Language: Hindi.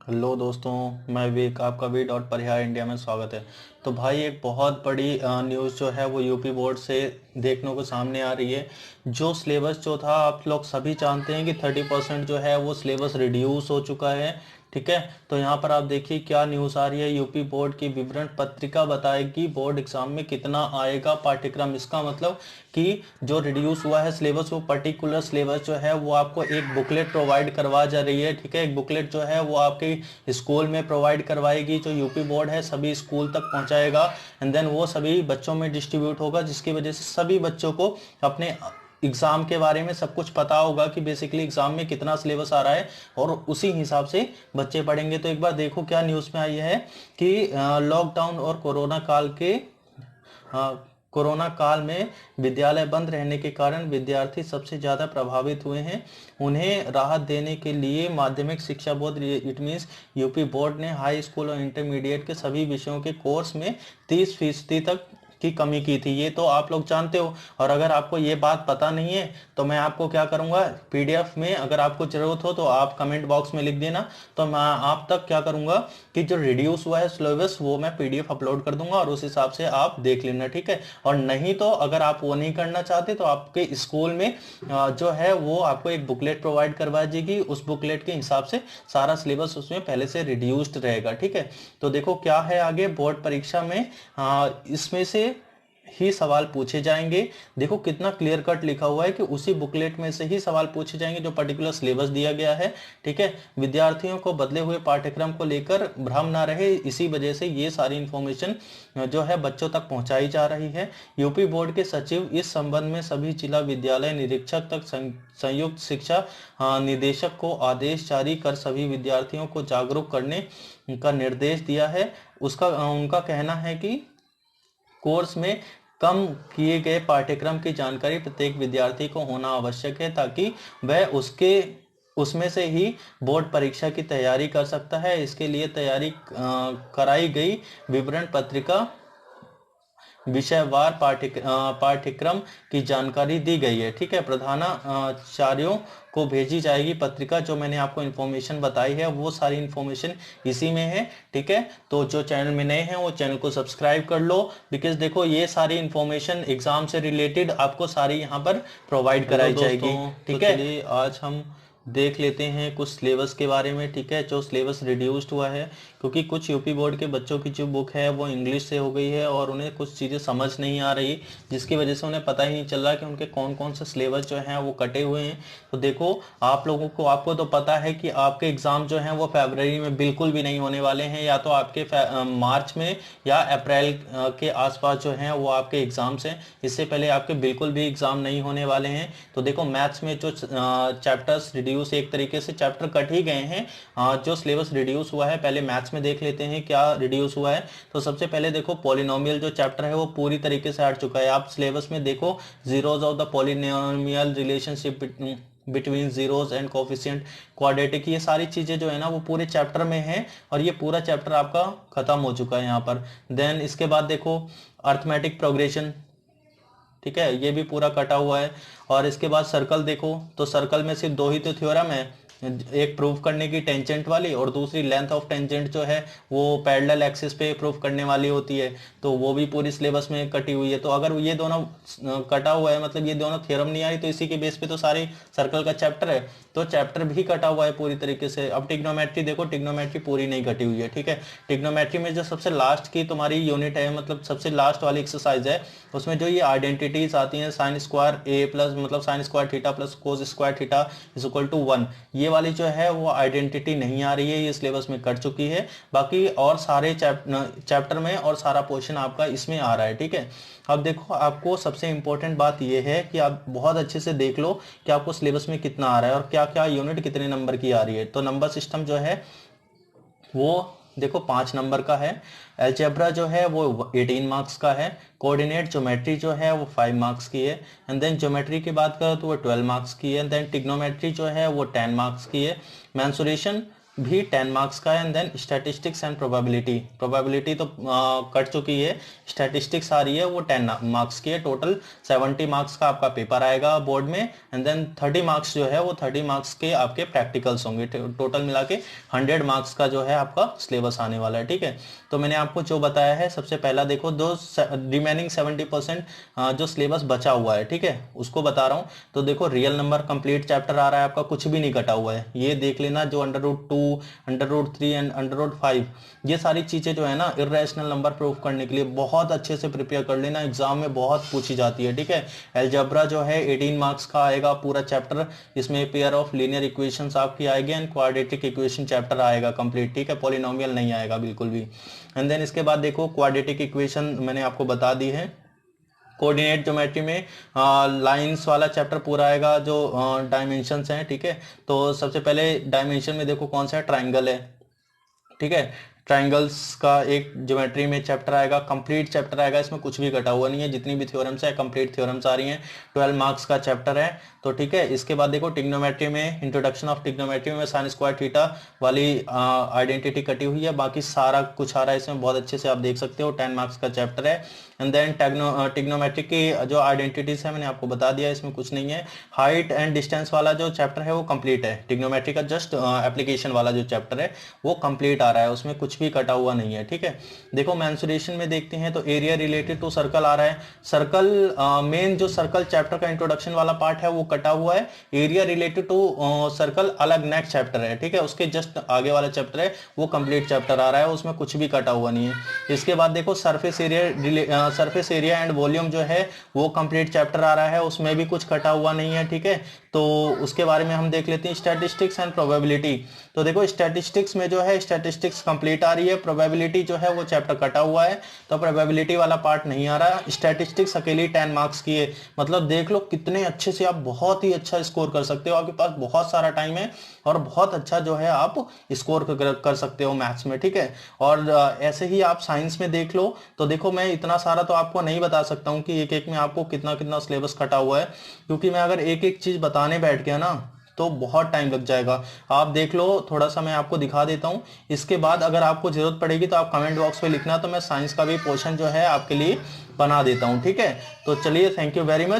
हेलो दोस्तों, मैं विवेक, आपका वी डॉट परिहार इंडिया में स्वागत है। तो भाई एक बहुत बड़ी न्यूज़ जो है वो यूपी बोर्ड से देखने को सामने आ रही है। जो सिलेबस जो था, आप लोग सभी जानते हैं कि 30% जो है वो सिलेबस रिड्यूस हो चुका है। ठीक है, तो यहाँ पर आप देखिए क्या न्यूज़ आ रही है। यूपी बोर्ड की विवरण पत्रिका बताएगी बोर्ड एग्जाम में कितना आएगा पाठ्यक्रम। इसका मतलब कि जो रिड्यूस हुआ है सिलेबस, वो पर्टिकुलर सिलेबस जो है वो आपको एक बुकलेट प्रोवाइड करवा जा रही है। ठीक है, एक बुकलेट जो है वो आपके स्कूल में प्रोवाइड करवाएगी, जो यूपी बोर्ड है सभी स्कूल तक पहुंचाएगा एंड देन वो सभी बच्चों में डिस्ट्रीब्यूट होगा, जिसकी वजह से सभी बच्चों को अपने एग्जाम के बारे में सब कुछ पता होगा कि बेसिकली एग्जाम में कितना सिलेबस आ रहा है और उसी हिसाब से बच्चे पढ़ेंगे। तो एक बार देखो क्या न्यूज़ में आई है कि लॉकडाउन और कोरोना काल में विद्यालय बंद रहने के कारण विद्यार्थी सबसे ज़्यादा प्रभावित हुए हैं। उन्हें राहत देने के लिए माध्यमिक शिक्षा board, it means UP board ने हाई स्कूल और इंटरमीडिएट के सभी विषयों के कोर्स में 30% तक की कमी की थी। ये तो आप लोग जानते हो। और अगर आपको ये बात पता नहीं है तो मैं आपको क्या करूँगा, पीडीएफ में अगर आपको ज़रूरत हो तो आप कमेंट बॉक्स में लिख देना, तो मैं आप तक क्या करूँगा कि जो रिड्यूस हुआ है सिलेबस वो मैं पीडीएफ अपलोड कर दूंगा और उस हिसाब से आप देख लेना। ठीक है, और नहीं तो अगर आप वो नहीं करना चाहते तो आपके स्कूल में जो है वो आपको एक बुकलेट प्रोवाइड करवा देगी। उस बुकलेट के हिसाब से सारा सिलेबस उसमें पहले से रिड्यूस्ड रहेगा। ठीक है, तो देखो क्या है आगे बोर्ड परीक्षा में इसमें से ही सवाल पूछे जाएंगे। देखो कितना क्लियर कट लिखा हुआ है कि उसी बुकलेट में से ही सवाल पूछे जाएंगे जो पर्टिकुलर सिलेबस दिया गया है। ठीक है, विद्यार्थियों को बदले हुए पाठ्यक्रम को लेकर भ्रम ना रहे, इसी वजह से ये सारी इंफॉर्मेशन जो है बच्चों तक पहुंचाई जा रही है। यूपी बोर्ड के सचिव इस संबंध में सभी जिला विद्यालय निरीक्षक तक संयुक्त शिक्षा निदेशक को आदेश जारी कर सभी विद्यार्थियों को जागरूक करने का निर्देश दिया है। उसका उनका कहना है कि कोर्स में कम किए गए पाठ्यक्रम की जानकारी प्रत्येक विद्यार्थी को होना आवश्यक है, ताकि वह उसमें से ही बोर्ड परीक्षा की तैयारी कर सकता है। इसके लिए तैयारी कराई गई विवरण पत्रिका विषयवार पाठ्यक्रम की जानकारी दी गई है। ठीक है, प्रधानाचार्यों को भेजी जाएगी पत्रिका। जो मैंने आपको इन्फॉर्मेशन बताई है वो सारी इन्फॉर्मेशन इसी में है। ठीक है, तो जो चैनल में नए हैं वो चैनल को सब्सक्राइब कर लो, बिकॉज देखो ये सारी इन्फॉर्मेशन एग्जाम से रिलेटेड आपको सारी यहाँ पर प्रोवाइड कराई जाएगी। ठीक है, चलिए आज हम देख लेते हैं कुछ सिलेबस के बारे में। ठीक है, जो सिलेबस रिड्यूस्ड हुआ है, क्योंकि कुछ यूपी बोर्ड के बच्चों की जो बुक है वो इंग्लिश से हो गई है और उन्हें कुछ चीज़ें समझ नहीं आ रही, जिसकी वजह से उन्हें पता ही नहीं चल रहा कि उनके कौन कौन से सिलेबस जो हैं वो कटे हुए हैं। तो देखो आप लोगों को, आपको तो पता है कि आपके एग्ज़ाम जो हैं वो फरवरी में बिल्कुल भी नहीं होने वाले हैं, या तो आपके मार्च में या अप्रैल के आसपास जो हैं वो आपके एग्ज़ाम्स हैं। इससे पहले आपके बिल्कुल भी एग्ज़ाम नहीं होने वाले हैं। तो देखो मैथ्स में जो चैप्टर्स रिड्यूस, एक तरीके से चैप्टर कट ही गए हैं। जो सिलेबस रिड्यूस हुआ है, पहले मैथ्स में देख लेते हैं क्या रिड्यूस हुआ है। तो सबसे पहले देखो पॉलिनोमियल जो चैप्टर है वो पूरी तरीके से हट चुका है। आप सिलेबस में देखो zeros of the polynomial relationship between zeros and coefficient quadratic, ये सारी चीजें जो है ना वो पूरे चैप्टर में है और ये पूरा चैप्टर आपका खत्म हो चुका है यहाँ पर। देन इसके बाद देखो अर्थमेटिक प्रोग्रेशन, ठीक है, ये भी पूरा कटा हुआ है। और इसके बाद सर्कल देखो, तो सर्कल में सिर्फ दो ही तो थ्योरम है, एक प्रूव करने की टेंजेंट वाली और दूसरी लेंथ ऑफ टेंजेंट जो है वो पैरेलल एक्सिस पे प्रूव करने वाली होती है। तो वो भी पूरी सिलेबस में कटी हुई है। तो अगर ये दोनों कटा हुआ है, मतलब ये दोनों थ्योरम नहीं आई, तो इसी के बेस पे तो सारे सर्कल का चैप्टर है, तो चैप्टर भी कटा हुआ है पूरी तरीके से। अब टिग्नोमेट्री देखो, टिग्नोमेट्री पूरी नहीं कटी हुई है। ठीक है, टिग्नोमेट्री में जो सबसे लास्ट की तुम्हारी यूनिट है, मतलब सबसे लास्ट वाली एक्सरसाइज है, उसमें जो ये आइडेंटिटीज आती हैं, साइन स्क्वायर ए प्लस मतलब sine square theta plus cos square theta is equal to 1, ये वाली जो है वो आइडेंटिटी नहीं आ रही है, ये सिलेबस में कट चुकी है। बाकी और सारे चैप्टर में और सारा पोर्शन आपका इसमें आ रहा है। ठीक है, अब देखो आपको सबसे इंपॉर्टेंट बात यह है कि आप बहुत अच्छे से देख लो कि आपको सिलेबस में कितना आ रहा है और क्या क्या यूनिट कितने नंबर की आ रही है। तो नंबर सिस्टम जो है वो देखो 5 नंबर का है। अलजेब्रा जो है वो 18 मार्क्स का है। कोऑर्डिनेट ज्योमेट्री जो है वो 5 मार्क्स की है। एंड देन ज्योमेट्री की बात करो तो वो 12 मार्क्स की है। देन टिग्नोमेट्री जो है वो 10 मार्क्स की है। मैंसुरेशन भी 10 मार्क्स का है, and then statistics and probability, probability तो कट चुकी है, स्टैटिस्टिक्स आ रही है वो 10 मार्क्स की है। टोटल 70 मार्क्स का आपका पेपर आएगा बोर्ड में, एंड देन 30 मार्क्स जो है वो 30 मार्क्स के आपके प्रैक्टिकल्स होंगे। टोटल मिला के 100 मार्क्स का जो है आपका सिलेबस आने वाला है, ठीक है। तो मैंने आपको जो बताया है, सबसे पहला देखो दो रिमेनिंग 70% जो सिलेबस बचा हुआ है, ठीक है, उसको बता रहा हूँ। तो देखो रियल नंबर कंप्लीट चैप्टर आ रहा है आपका, कुछ भी नहीं कटा हुआ है, ये देख लेना। जो √2, √3 एंड √5, ये सारी चीजें जो है ना इर्रेशनल नंबर प्रूफ करने के लिए बहुत अच्छे से प्रिपेयर कर लेना, एग्जाम में बहुत पूछी जाती है, ठीक है। अलजेब्रा जो है 18 मार्क्स का आएगा पूरा चैप्टर, इसमें पेयर ऑफ लीनियर इक्वेशंस आपकी आएगी, एंड क्वाड्रेटिक इक्वेशन चैप्टर आएगा कंप्लीट, ठीक है, पॉलिनोमियल नहीं आएगा बिल्कुल भी। एंड देन इसके बाद देखो क्वाड्रेटिक इक्वेशन मैंने आपको बता दी है। कोऑर्डिनेट ज्योमेट्री में लाइंस वाला चैप्टर पूरा आएगा, जो डायमेंशंस हैं, ठीक है। तो सबसे पहले डायमेंशन में देखो कौन सा है, ट्राइंगल है, ठीक है। ट्राइंगल्स का एक ज्योमेट्री में चैप्टर आएगा, कंप्लीट चैप्टर आएगा, इसमें कुछ भी कटा हुआ नहीं है, जितनी भी थ्योरम्स है कंप्लीट थ्योरम्स आ रही हैं। 12 मार्क्स का चैप्टर है, तो ठीक है। इसके बाद देखो टिग्नोमेट्री में, इंट्रोडक्शन ऑफ टिग्नोमेट्री में साइन स्क्वायर थीटा वाली आइडेंटिटी कटी हुई है, बाकी सारा कुछ आ रहा है इसमें, बहुत अच्छे से आप देख सकते हो। 10 मार्क्स का चैप्टर है। एंड देन टिग्नोमेट्रिक की जो आइडेंटिटीज है मैंने आपको बता दिया, इसमें कुछ नहीं है। हाइट एंड डिस्टेंस वाला जो चैप्टर है वो कंप्लीट है, टिग्नोमेट्री का जस्ट एप्लीकेशन वाला जो चैप्टर है वो कंप्लीट आ रहा है, उसमें कुछ भी कटा हुआ नहीं है, ठीक है। देखो मेंसुरेशन में देखते हैं तो एरिया रिलेटेड टू सर्कल आ रहा है। सर्कल मेन जो सर्कल चैप्टर का इंट्रोडक्शन वाला पार्ट है वो कटा हुआ है, एरिया रिलेटेड टू सर्कल अलग नेक्स्ट चैप्टर है, ठीक है, उसके जस्ट आगे वाला चैप्टर है वो कंप्लीट चैप्टर आ रहा है, उसमें कुछ भी कटा हुआ नहीं है। इसके बाद देखो सरफेस एरिया एंड वॉल्यूम जो है वो कंप्लीट चैप्टर आ रहा है, उसमें भी कुछ कटा हुआ नहीं है, ठीक है। तो उसके बारे में हम देख लेते हैं, स्टैटिस्टिक्स एंड प्रोबेबिलिटी। तो देखो स्टैटिस्टिक्स में जो है स्टैटिस्टिक्स कंप्लीट आ रही है, प्रोबेबिलिटी जो है वो चैप्टर कटा हुआ है, तो प्रोबेबिलिटी वाला पार्ट नहीं आ रहा। स्टैटिस्टिक्स अकेली 10 मार्क्स की है, मतलब देख लो कितने अच्छे से आप बहुत ही अच्छा स्कोर कर सकते हो, आपके पास बहुत सारा टाइम है और बहुत अच्छा जो है आप स्कोर कर सकते हो मैथ्स में, ठीक है। और ऐसे ही आप साइंस में देख लो, तो देखो मैं इतना सारा तो आपको नहीं बता सकता हूँ कि एक एक में आपको कितना कितना सिलेबस कटा हुआ है, क्योंकि मैं अगर एक एक चीज बताने बैठ गया ना तो बहुत टाइम लग जाएगा। आप देख लो, थोड़ा सा मैं आपको दिखा देता हूँ, इसके बाद अगर आपको जरूरत पड़ेगी तो आप कमेंट बॉक्स में लिखना, तो मैं साइंस का भी पोर्शन जो है आपके लिए बना देता हूँ, ठीक है। तो चलिए, थैंक यू वेरी मच।